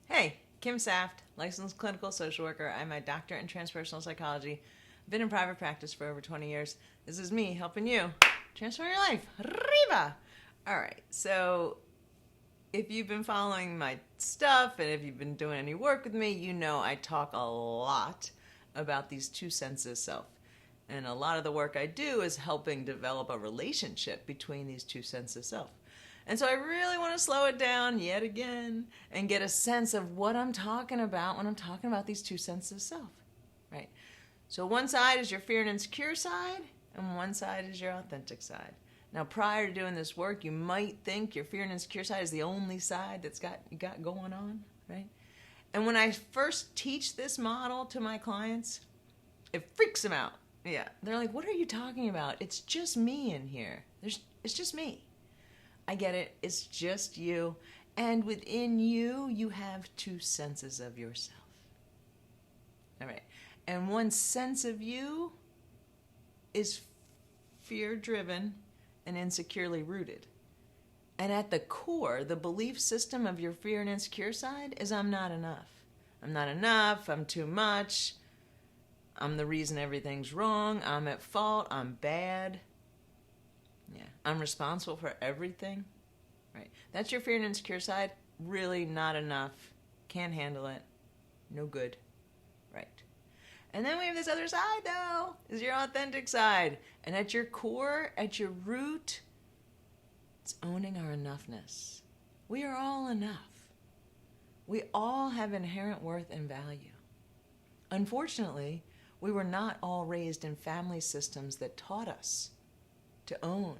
Hey, Kim Saft, licensed clinical social worker. I'm a doctorate in transpersonal psychology. I've been in private practice for over 20 years. This is me helping you transform your life. Arriba! All right, so if you've been following my stuff and if you've been doing any work with me, you know I talk a lot about these two senses of self. And a lot of the work I do is helping develop a relationship between these two senses of self. And so I really want to slow it down yet again and get a sense of what I'm talking about when I'm talking about these two senses of self, right? So one side is your fear and insecure side, and one side is your authentic side. Now, prior to doing this work, you might think your fear and insecure side is the only side that's you got going on, right? And when I first teach this model to my clients, it freaks them out. Yeah, they're like, "What are you talking about? It's just me in here. It's just me." I get it. It's just you. And within you, you have two senses of yourself. All right. And one sense of you is fear driven and insecurely rooted. And at the core, the belief system of your fear and insecure side is I'm not enough. I'm not enough. I'm too much. I'm the reason everything's wrong. I'm at fault. I'm bad. Yeah, I'm responsible for everything. Right. That's your fear and insecure side. Really not enough. Can't handle it. No good. Right. And then we have this other side, though, is your authentic side. And at your core, at your root, it's owning our enoughness. We are all enough. We all have inherent worth and value. Unfortunately, we were not all raised in family systems that taught us to own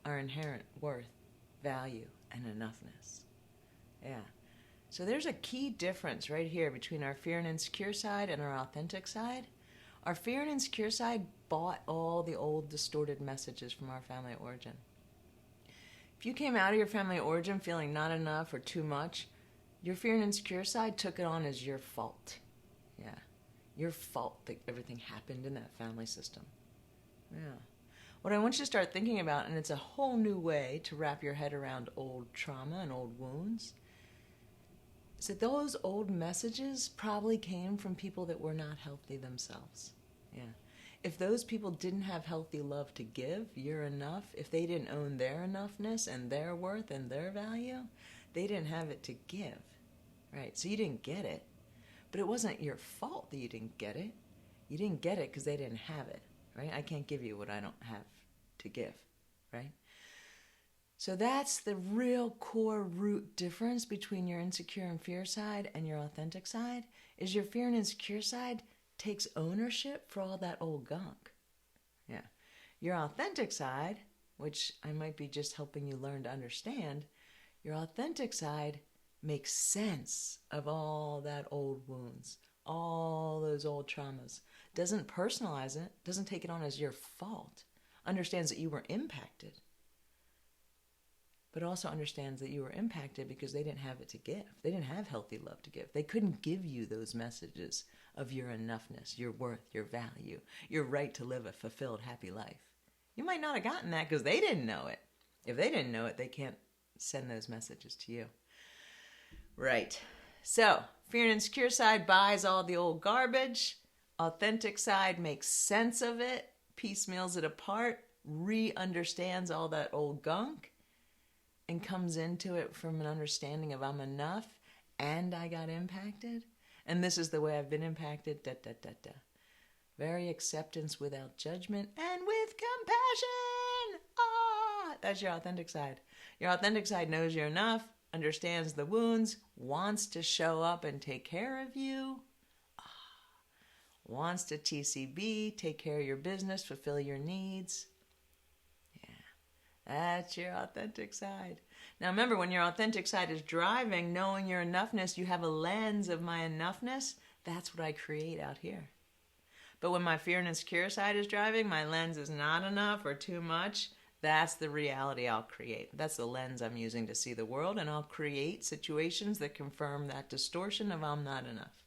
our inherent worth, value, and enoughness. Yeah. So there's a key difference right here between our fear and insecure side and our authentic side. Our fear and insecure side bought all the old distorted messages from our family of origin. If you came out of your family of origin feeling not enough or too much, your fear and insecure side took it on as your fault. Yeah. Your fault that everything happened in that family system. Yeah. What I want you to start thinking about, and it's a whole new way to wrap your head around old trauma and old wounds, is that those old messages probably came from people that were not healthy themselves. Yeah. If those people didn't have healthy love to give, you're enough, if they didn't own their enoughness and their worth and their value, they didn't have it to give. Right? So you didn't get it. But it wasn't your fault that you didn't get it. You didn't get it because they didn't have it. Right? I can't give you what I don't have to give, right? So that's the real core root difference between your insecure and fear side and your authentic side, is your fear and insecure side takes ownership for all that old gunk. Yeah. Your authentic side, which I might be just helping you learn to understand, your authentic side makes sense of all that old wounds, all those old traumas, doesn't personalize it, doesn't take it on as your fault, understands that you were impacted, but also understands that you were impacted because they didn't have it to give. They didn't have healthy love to give. They couldn't give you those messages of your enoughness, your worth, your value, your right to live a fulfilled, happy life. You might not have gotten that because they didn't know it. If they didn't know it, they can't send those messages to you. Right. So, fear and insecure side buys all the old garbage. Authentic side makes sense of it, piecemeals it apart, re-understands all that old gunk, and comes into it from an understanding of I'm enough and I got impacted. And this is the way I've been impacted, Very acceptance without judgment and with compassion. That's your authentic side. Your authentic side knows you're enough, understands the wounds, wants to show up and take care of you, wants to TCB, take care of your business, fulfill your needs. Yeah, that's your authentic side. Now remember, when your authentic side is driving, knowing your enoughness, you have a lens of my enoughness. That's what I create out here. But when my fear and insecure side is driving, my lens is not enough or too much. That's the reality I'll create. That's the lens I'm using to see the world, and I'll create situations that confirm that distortion of I'm not enough.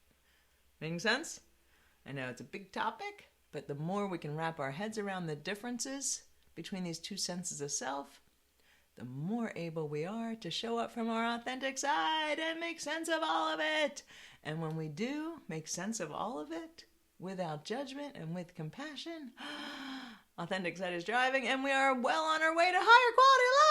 Making sense? I know it's a big topic, but the more we can wrap our heads around the differences between these two senses of self, the more able we are to show up from our authentic side and make sense of all of it. And when we do make sense of all of it, without judgment and with compassion, authentic side is driving, and we are well on our way to higher quality life.